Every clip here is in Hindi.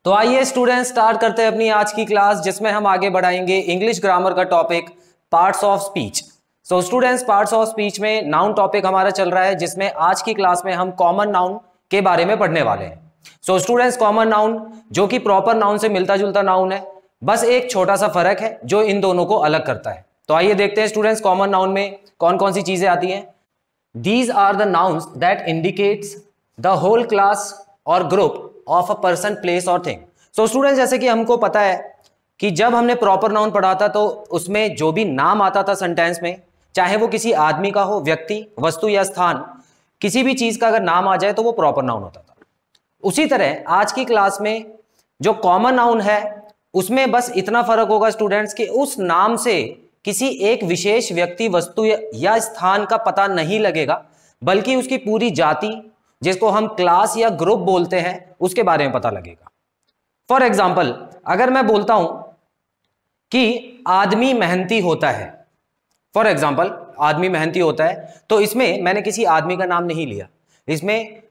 तो आइए स्टूडेंट्स स्टार्ट करते हैं अपनी आज की क्लास, जिसमें हम आगे बढ़ाएंगे इंग्लिश ग्रामर का topic parts of speech. So students, parts of speech में नाउन टॉपिक हमारा चल रहा है, जिसमें आज की क्लास में हम कॉमन नाउन के बारे में पढ़ने वाले हैं। सो स्टूडेंट्स, कॉमन नाउन जो कि प्रॉपर नाउन से मिलता जुलता नाउन है, बस एक छोटा सा फर्क है जो इन दोनों को अलग करता है। तो आइए देखते हैं स्टूडेंट्स, कॉमन नाउन में कौन कौन सी चीजें आती हैं। These are the nouns that indicates the whole class or group of a person, place or thing. So students, जैसे कि हमको पता है कि जब हमने प्रॉपर नाउन पढ़ा था तो उसमें जो भी नाम आता था सेंटेंस में, चाहे वो किसी आदमी का हो, व्यक्ति, वस्तु या स्थान, किसी भी चीज का अगर नाम आ जाए तो वो प्रॉपर नाउन होता था। उसी तरह आज की क्लास में जो कॉमन नाउन है उसमें बस इतना फर्क होगा स्टूडेंट्स कि उस नाम से किसी एक विशेष व्यक्ति, वस्तु या स्थान का पता नहीं लगेगा, बल्कि उसकी पूरी जाति, जिसको हम क्लास या ग्रुप बोलते हैं, उसके बारे में पता लगेगा। फॉर एग्जाम्पल, अगर मैं बोलता हूं कि आदमी मेहनती होता है, फॉर एग्जाम्पल आदमी मेहनती होता है, तो इसमें मैंने किसी आदमी का नाम नहीं लिया, इसमें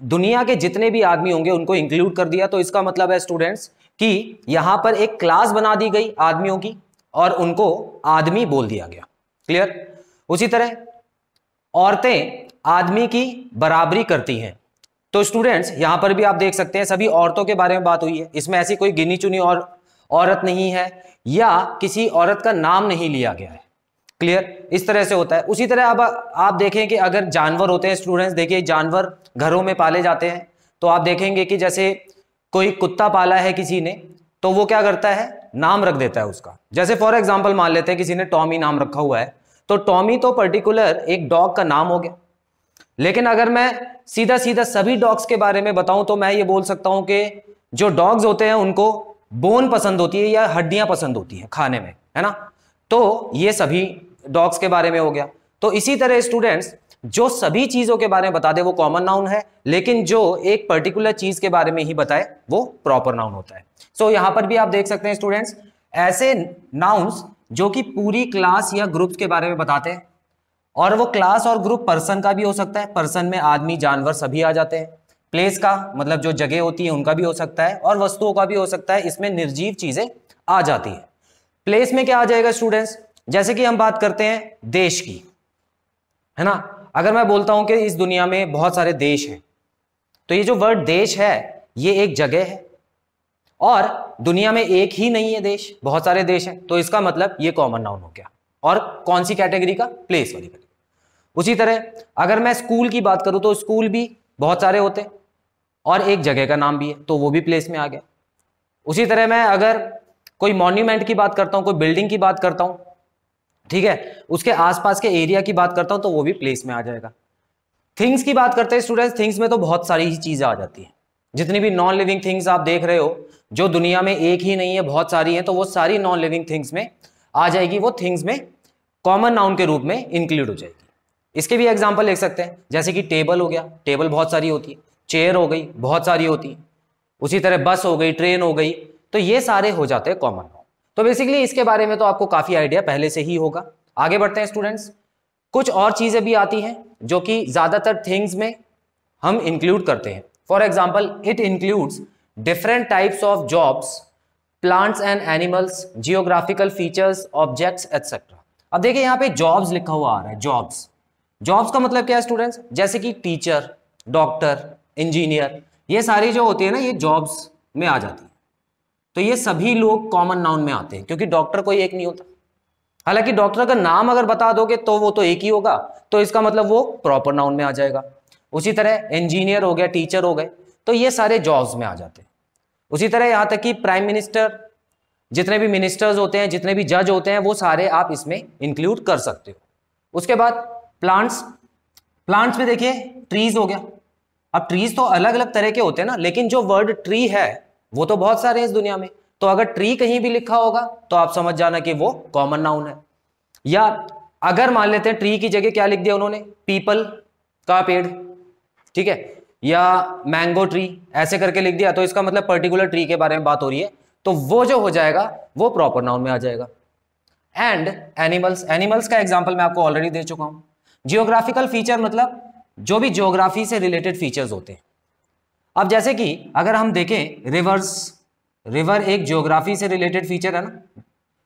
दुनिया के जितने भी आदमी होंगे उनको इंक्लूड कर दिया। तो इसका मतलब है स्टूडेंट्स कि यहां पर एक क्लास बना दी गई आदमियों की और उनको आदमी बोल दिया गया। क्लियर? उसी तरह औरतें आदमी की बराबरी करती हैं, तो स्टूडेंट्स यहां पर भी आप देख सकते हैं सभी औरतों के बारे में बात हुई है, इसमें ऐसी कोई गिनी चुनी और औरत नहीं है या किसी औरत का नाम नहीं लिया गया है। क्लियर? इस तरह से होता है। उसी तरह अब आप देखें कि अगर जानवर होते हैं स्टूडेंट्स, देखिए जानवर घरों में पाले जाते हैं, तो आप देखेंगे कि जैसे कोई कुत्ता पाला है किसी ने, तो वो क्या करता है, नाम रख देता है उसका। जैसे फॉर एग्जांपल मान लेते हैं किसी ने टॉमी नाम रखा हुआ है, तो टॉमी तो पर्टिकुलर एक डॉग का नाम हो गया। लेकिन अगर मैं सीधा सीधा सभी डॉग्स के बारे में बताऊं तो मैं ये बोल सकता हूं कि जो डॉग्स होते हैं उनको बोन पसंद होती है या हड्डियां पसंद होती है खाने में, है ना। तो ये सभी डॉग्स के बारे में हो गया। तो इसी तरह स्टूडेंट्स, जो सभी चीजों के बारे में बता दे वो कॉमन नाउन है, लेकिन जो एक पर्टिकुलर चीज के बारे में ही बताए वो प्रॉपर नाउन होता है। सो यहां पर भी आप देख सकते हैं स्टूडेंट्स, ऐसे नाउन्स जो कि पूरी क्लास या ग्रुप्स के बारे में बताते हैं, और वो क्लास और ग्रुप पर्सन का भी हो सकता है, पर्सन में आदमी, जानवर सभी आ जाते हैं। प्लेस का मतलब जो जगह होती है उनका भी हो सकता है, और वस्तुओं का भी हो सकता है, इसमें निर्जीव चीजें आ जाती है। प्लेस में क्या आ जाएगा स्टूडेंट्स, जैसे कि हम बात करते हैं देश की, है ना। अगर मैं बोलता हूं कि इस दुनिया में बहुत सारे देश हैं, तो ये जो वर्ड देश है ये एक जगह है, और दुनिया में एक ही नहीं है देश, बहुत सारे देश हैं, तो इसका मतलब ये कॉमन नाउन हो गया। और कौन सी कैटेगरी का? प्लेस वाली कैटेगरी। उसी तरह अगर मैं स्कूल की बात करूं तो स्कूल भी बहुत सारे होते हैं और एक जगह का नाम भी है, तो वो भी प्लेस में आ गया। उसी तरह मैं अगर कोई मॉन्यूमेंट की बात करता हूं, कोई बिल्डिंग की बात करता हूं, ठीक है, उसके आसपास के एरिया की बात करता हूं, तो वो भी प्लेस में आ जाएगा। थिंग्स की बात करते हैं स्टूडेंट्स, थिंग्स में तो बहुत सारी ही चीजें आ जाती हैं। जितनी भी नॉन लिविंग थिंग्स आप देख रहे हो, जो दुनिया में एक ही नहीं है, बहुत सारी हैं, तो वो सारी नॉन लिविंग थिंग्स में आ जाएगी, वो थिंग्स में कॉमन नाउन के रूप में इंक्लूड हो जाएगी। इसके भी एग्जांपल लिख सकते हैं, जैसे कि टेबल हो गया, टेबल बहुत सारी होती है, चेयर हो गई, बहुत सारी होती है, उसी तरह बस हो गई, ट्रेन हो गई, तो ये सारे हो जाते हैं कॉमन नाउन। तो बेसिकली इसके बारे में तो आपको काफी आइडिया पहले से ही होगा। आगे बढ़ते हैं स्टूडेंट्स, कुछ और चीजें भी आती हैं जो कि ज्यादातर थिंग्स में हम इंक्लूड करते हैं। For example, it includes different types of jobs, plants and animals, geographical features, objects etcetera. अब देखिए यहाँ पे जॉब्स लिखा हुआ आ रहा है, जॉब्स। जॉब्स का मतलब क्या है स्टूडेंट्स, जैसे कि टीचर, डॉक्टर, इंजीनियर, ये सारी जो होती है ना, ये जॉब्स में आ जाती है। तो ये सभी लोग कॉमन नाउन में आते हैं, क्योंकि डॉक्टर कोई एक नहीं होता। हालांकि डॉक्टर का नाम अगर बता दोगे तो वो तो एक ही होगा, तो इसका मतलब वो प्रॉपर नाउन में आ जाएगा। उसी तरह इंजीनियर हो गया, टीचर हो गए, तो ये सारे जॉब्स में आ जाते हैं। उसी तरह यहां तक कि प्राइम मिनिस्टर, जितने भी मिनिस्टर्स होते हैं, जितने भी जज होते हैं, वो सारे आप इसमें इंक्लूड कर सकते हो। उसके बाद प्लांट्स, प्लांट्स में देखिए ट्रीज हो गया। अब ट्रीज तो अलग अलग तरह के होते हैं ना, लेकिन जो वर्ड ट्री है वो तो बहुत सारे हैं इस दुनिया में, तो अगर ट्री कहीं भी लिखा होगा तो आप समझ जाना कि वो कॉमन नाउन है। या अगर मान लेते हैं ट्री की जगह क्या लिख दिया उन्होंने, पीपल का पेड़, ठीक है, या मैंगो ट्री ऐसे करके लिख दिया, तो इसका मतलब पर्टिकुलर ट्री के बारे में बात हो रही है, तो वो जो हो जाएगा वो प्रॉपर नाउन में आ जाएगा। एंड एनिमल्स, एनिमल्स का एग्जांपल मैं आपको ऑलरेडी दे चुका हूं। जियोग्राफिकल फीचर मतलब जो भी ज्योग्राफी से रिलेटेड फीचर्स होते हैं। अब जैसे कि अगर हम देखें रिवर्स, रिवर एक ज्योग्राफी से रिलेटेड फीचर है ना,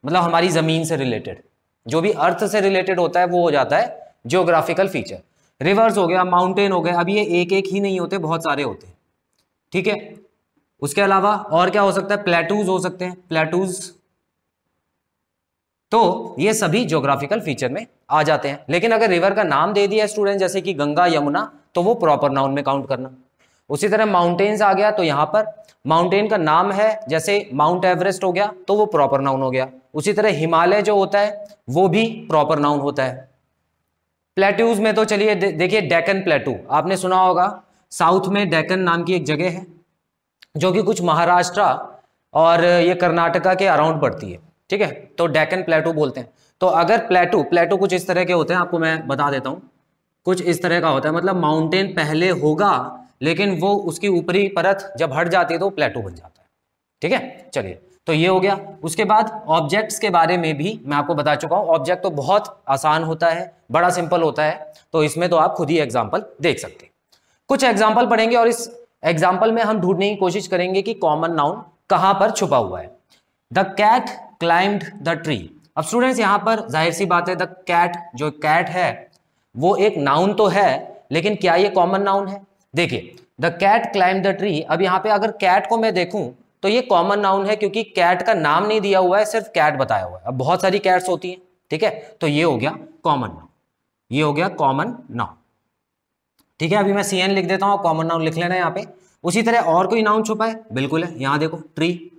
मतलब हमारी जमीन से रिलेटेड, जो भी अर्थ से रिलेटेड होता है वो हो जाता है ज्योग्राफिकल फीचर। रिवर्स हो गया, माउंटेन हो गए, अब ये एक एक ही नहीं होते, बहुत सारे होते हैं, ठीक है। उसके अलावा और क्या हो सकता है, प्लेटूज हो सकते हैं, प्लेटूज, तो ये सभी ज्योग्राफिकल फीचर में आ जाते हैं। लेकिन अगर रिवर का नाम दे दिया स्टूडेंट, जैसे कि गंगा यमुना, तो वो प्रॉपर नाउन में काउंट करना। उसी तरह माउंटेन्स आ गया, तो यहां पर माउंटेन का नाम है, जैसे माउंट एवरेस्ट हो गया, तो वो प्रॉपर नाउन हो गया। उसी तरह हिमालय जो होता है वो भी प्रॉपर नाउन होता है। प्लेट्यूज में तो चलिए देखिए, डेक्कन प्लेटू आपने सुना होगा, साउथ में डेक्कन नाम की एक जगह है जो कि कुछ महाराष्ट्र और ये कर्नाटका के अराउंड पड़ती है, ठीक है, तो डेक्कन प्लेटू बोलते हैं। तो अगर प्लेटू कुछ इस तरह के होते हैं, आपको मैं बता देता हूं, कुछ इस तरह का होता है, मतलब माउंटेन पहले होगा लेकिन वो उसकी ऊपरी परत जब हट जाती है तो प्लेटू बन जाता है, ठीक है। चलिए, तो ये हो गया। उसके बाद ऑब्जेक्ट्स के बारे में भी मैं आपको बता चुका हूं। ऑब्जेक्ट तो बहुत आसान होता है, बड़ा सिंपल होता है, तो इसमें तो आप खुद ही एग्जाम्पल देख सकते हैं। कुछ एग्जाम्पल पढ़ेंगे और इस एग्जाम्पल में हम ढूंढने की कोशिश करेंगे कि कॉमन नाउन कहां पर छुपा हुआ है। The cat climbed the tree. अब स्टूडेंट्स यहां पर जाहिर सी बात है, द कैट, जो कैट है वो एक नाउन तो है, लेकिन क्या ये कॉमन नाउन है? देखिए, the cat climbed the tree, अब यहां पे अगर कैट को मैं देखूं तो ये कॉमन नाउन है, क्योंकि कैट का नाम नहीं दिया हुआ है, सिर्फ कैट बताया हुआ है। अब बहुत सारी कैट्स होती हैं, ठीक है, तो ये हो गया कॉमन नाउन, ये हो गया कॉमन नाउन, ठीक है। अभी मैं CN लिख देता हूं, कॉमन नाउन लिख लेना है यहाँ पे। उसी तरह और कोई नाउन छुपा है? बिल्कुल है, यहां देखो ट्री।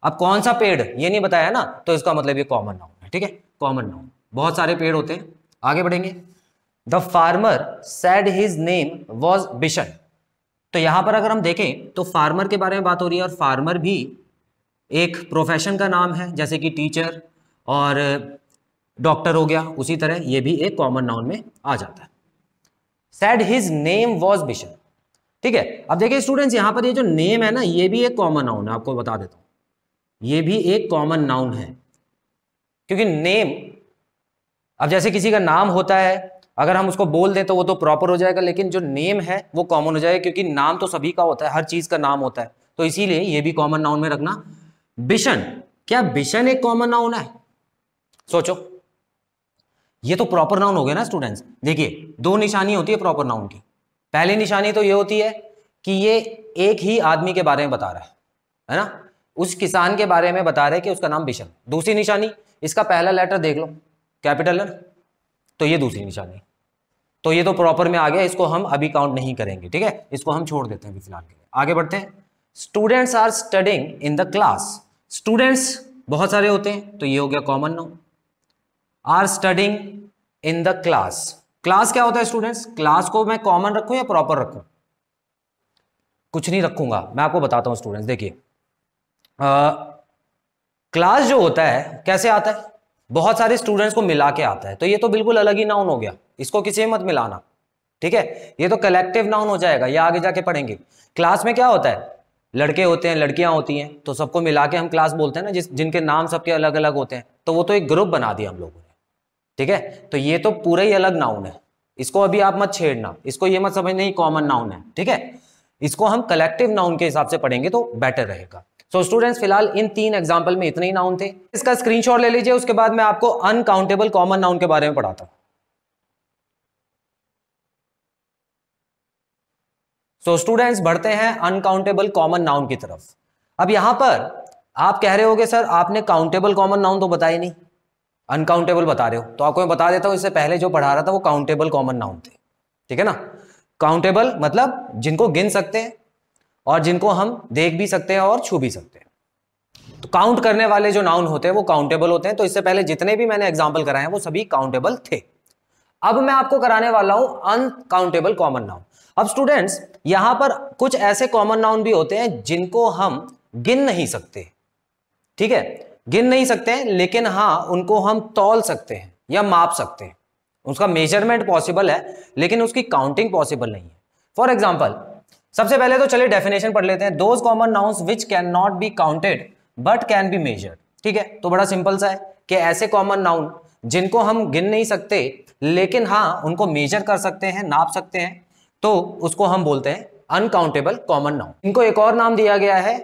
अब कौन सा पेड़ ये नहीं बताया ना, तो इसका मतलब ये कॉमन नाउन है, ठीक है, कॉमन नाउन। बहुत सारे पेड़ होते हैं, आगे बढ़ेंगे। The farmer said his name was Bishan. तो यहां पर अगर हम देखें तो फार्मर के बारे में बात हो रही है, और फार्मर भी एक प्रोफेशन का नाम है, जैसे कि टीचर और डॉक्टर हो गया, उसी तरह ये भी एक कॉमन नाउन में आ जाता है। Said his name was Bishan, ठीक है। अब देखिए स्टूडेंट्स, यहां पर ये जो नेम है ना, ये भी एक कॉमन नाउन है, आपको बता देता हूं, ये भी एक कॉमन नाउन है, क्योंकि नेम, अब जैसे किसी का नाम होता है, अगर हम उसको बोल दें तो वो तो प्रॉपर हो जाएगा, लेकिन जो नेम है वो कॉमन हो जाएगा, क्योंकि नाम तो सभी का होता है, हर चीज का नाम होता है, तो इसीलिए ये भी कॉमन नाउन में रखना। बिशन, क्या बिशन एक कॉमन नाउन है? सोचो, ये तो प्रॉपर नाउन हो गया ना स्टूडेंट्स। देखिए, दो निशानी होती है प्रॉपर नाउन की। पहली निशानी तो ये होती है कि ये एक ही आदमी के बारे में बता रहा है ना, उस किसान के बारे में बता रहे हैं कि उसका नाम बिशन। दूसरी निशानी, इसका पहला लेटर देख लो, कैपिटल है, तो ये दूसरी निशानी, तो ये तो प्रॉपर में आ गया, इसको हम अभी काउंट नहीं करेंगे, ठीक है, इसको हम छोड़ देते हैं अभी फिलहाल के लिए। आगे बढ़ते हैं। Students are studying in the class. Students बहुत सारे होते हैं, तो ये हो गया common noun. Are studying in the class, class क्या होता है स्टूडेंट्स? क्लास को मैं कॉमन रखूं या प्रॉपर रखूं? कुछ नहीं रखूंगा, मैं आपको बताता हूं स्टूडेंट्स। देखिए, क्लास जो होता है कैसे आता है? बहुत सारे स्टूडेंट्स को मिला के आता है, तो ये तो बिल्कुल अलग ही नाउन हो गया, इसको किसी में मत मिलाना, ठीक है, ये तो कलेक्टिव नाउन हो जाएगा, ये आगे जाके पढ़ेंगे। क्लास में क्या होता है? लड़के होते हैं, लड़कियां होती हैं, तो सबको मिला के हम क्लास बोलते हैं ना, जिनके नाम सबके अलग अलग होते हैं, तो वो तो एक ग्रुप बना दिया हम लोगों ने, ठीक है। तो ये तो पूरा ही अलग नाउन है, इसको अभी आप मत छेड़ना, इसको ये मत समझना ही कॉमन नाउन है, ठीक है। इसको हम कलेक्टिव नाउन के हिसाब से पढ़ेंगे तो बेटर रहेगा। सो स्टूडेंट्स, फिलहाल इन 3 एग्जाम्पल में इतने ही नाउन थे, इसका स्क्रीनशॉट ले लीजिए, उसके बाद मैं आपको अनकाउंटेबल कॉमन नाउन के बारे में पढ़ाता हूं। सो स्टूडेंट्स, बढ़ते हैं अनकाउंटेबल कॉमन नाउन की तरफ। अब यहां पर आप कह रहे होगे सर आपने काउंटेबल कॉमन नाउन तो बताए नहीं, अनकाउंटेबल बता रहे हो, तो आपको मैं बता देता हूं, इससे पहले जो पढ़ा रहा था वो काउंटेबल कॉमन नाउन थे, ठीक है ना। काउंटेबल मतलब जिनको गिन सकते हैं और जिनको हम देख भी सकते हैं और छू भी सकते हैं, तो काउंट करने वाले जो नाउन होते हैं वो काउंटेबल होते हैं। तो इससे पहले जितने भी मैंने एग्जाम्पल कराए हैं वो सभी काउंटेबल थे। अब मैं आपको कराने वाला हूं अनकाउंटेबल कॉमन नाउन। अब स्टूडेंट्स, यहां पर कुछ ऐसे कॉमन नाउन भी होते हैं जिनको हम गिन नहीं सकते, ठीक है, गिन नहीं सकते हैं, लेकिन हां उनको हम तौल सकते हैं या माप सकते हैं, उसका मेजरमेंट पॉसिबल है, लेकिन उसकी काउंटिंग पॉसिबल नहीं है। फॉर एग्जाम्पल, सबसे पहले तो चलिए डेफिनेशन पढ़ लेते हैं। Those common nouns which can not be counted but can be measured, ठीक है, तो बड़ा सिंपल सा है कि ऐसे कॉमन नाउन जिनको हम गिन नहीं सकते लेकिन हाँ उनको मेजर कर सकते हैं, नाप सकते हैं, तो उसको हम बोलते हैं अनकाउंटेबल कॉमन नाउन। इनको एक और नाम दिया गया है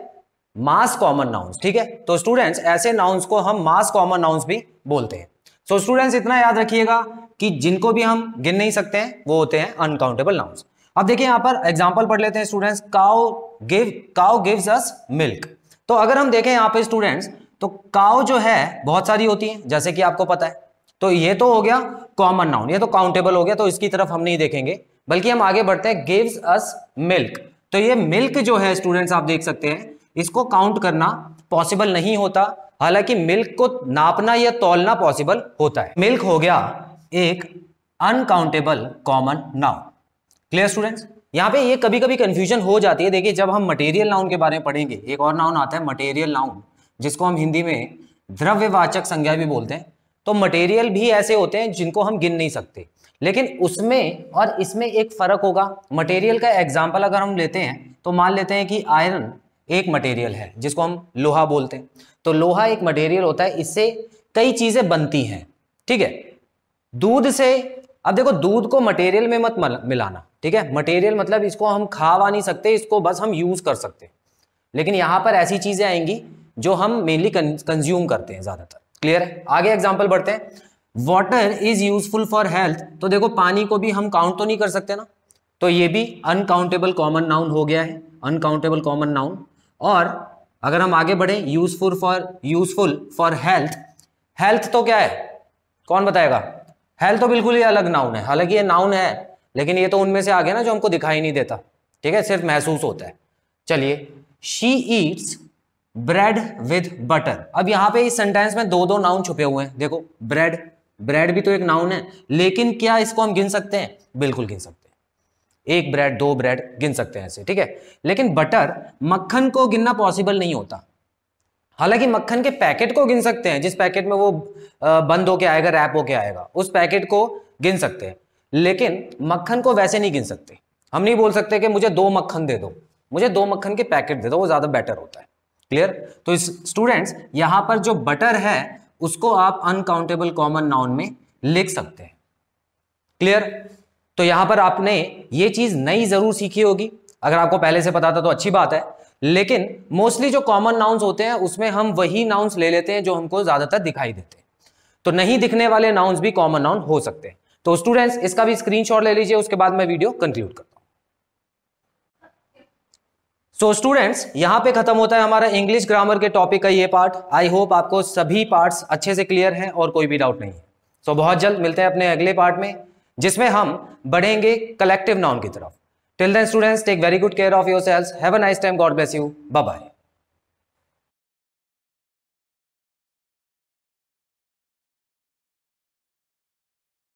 मास कॉमन नाउन्स। ठीक है, तो स्टूडेंट्स ऐसे नाउन्स को हम मास कॉमन नाउन्स भी बोलते हैं। सो स्टूडेंट्स इतना याद रखिएगा कि जिनको भी हम गिन नहीं सकते हैं वो होते हैं अनकाउंटेबल नाउन्स। अब देखिए यहां पर एग्जांपल पढ़ लेते हैं students. Cow gives us milk. तो अगर हम देखें यहां पे स्टूडेंट्स, तो काउ जो है बहुत सारी होती है जैसे कि आपको पता है, तो ये तो हो गया कॉमन नाउन, ये तो काउंटेबल हो गया, तो इसकी तरफ हम नहीं देखेंगे, बल्कि हम आगे बढ़ते हैं। गिव्स अस मिल्क, तो ये मिल्क जो है स्टूडेंट्स आप देख सकते हैं इसको काउंट करना पॉसिबल नहीं होता, हालांकि मिल्क को नापना या तौलना पॉसिबल होता है। मिल्क हो गया एक uncountable common noun. Clear students? यहां पे ये कभी कभी कंफ्यूजन हो जाती है। देखिए जब हम मटेरियल नाउन के बारे में पढ़ेंगे, एक और नाउन आता है मटेरियल नाउन, जिसको हम हिंदी में द्रव्यवाचक संज्ञा भी बोलते हैं। तो मटेरियल भी ऐसे होते हैं जिनको हम गिन नहीं सकते, लेकिन उसमें और इसमें एक फर्क होगा। मटेरियल का एग्जाम्पल अगर हम लेते हैं तो मान लेते हैं कि आयरन एक मटेरियल है जिसको हम लोहा बोलते हैं। तो लोहा एक मटेरियल होता है, इससे कई चीजें बनती हैं। ठीक है, दूध से, अब देखो दूध को मटेरियल में मत मिलाना। ठीक है, मटेरियल मतलब इसको हम खा नहीं सकते, इसको बस हम यूज कर सकते हैं, लेकिन यहां पर ऐसी चीजें आएंगी जो हम मेनली कंज्यूम करते हैं ज्यादातर। क्लियर है? आगे एग्जाम्पल बढ़ते हैं। Water is useful for health. तो देखो पानी को भी हम काउंट तो नहीं कर सकते ना, तो ये भी अनकाउंटेबल कॉमन नाउन हो गया है, अनकाउंटेबल कॉमन नाउन। और अगर हम आगे बढ़े, यूजफुल फॉर हेल्थ। हेल्थ तो क्या है, कौन बताएगा? हेल्थ तो बिल्कुल ही अलग नाउन है, हालांकि ये नाउन है लेकिन ये तो उनमें से आ गया ना जो हमको दिखाई नहीं देता। ठीक है, सिर्फ महसूस होता है। चलिए, she Yeats bread with butter. अब यहां पे इस सेंटेंस में दो नाउन छुपे हुए हैं। देखो ब्रेड भी तो एक नाउन है, लेकिन क्या इसको हम गिन सकते हैं? बिल्कुल गिन सकते हैं, एक ब्रेड दो ब्रेड गिन सकते हैं ऐसे। ठीक है, लेकिन बटर, मक्खन को गिनना पॉसिबल नहीं होता। हालांकि मक्खन के पैकेट को गिन सकते हैं, जिस पैकेट में वो बंद होके आएगा, रैप होके आएगा, उस पैकेट को गिन सकते हैं, लेकिन मक्खन को वैसे नहीं गिन सकते। हम नहीं बोल सकते कि मुझे 2 मक्खन दे दो, मुझे 2 मक्खन के पैकेट दे दो, वो ज्यादा बेटर होता है। क्लियर? तो इस स्टूडेंट्स यहां पर जो बटर है उसको आप अनकाउंटेबल कॉमन नाउन में लिख सकते हैं। क्लियर? तो यहां पर आपने ये चीज नई जरूर सीखी होगी, अगर आपको पहले से पता था तो अच्छी बात है, लेकिन मोस्टली जो कॉमन नाउन्स होते हैं उसमें हम वही नाउन्स ले लेते हैं जो हमको ज्यादातर दिखाई देते हैं। तो नहीं दिखने वाले नाउन्स भी कॉमन नाउन हो सकते हैं। तो स्टूडेंट्स इसका भी स्क्रीनशॉट ले लीजिए, उसके बाद मैं वीडियो कंक्लूड करता हूं। सो स्टूडेंट्स यहां पे खत्म होता है हमारा इंग्लिश ग्रामर के टॉपिक का ये पार्ट। आई होप आपको सभी पार्ट्स अच्छे से क्लियर हैं और कोई भी डाउट नहीं है। सो बहुत जल्द मिलते हैं अपने अगले पार्ट में, जिसमें हम बढ़ेंगे कलेक्टिव नाउन की तरफ। Till then students, take very good care of yourselves, have a nice time, God bless you, bye bye.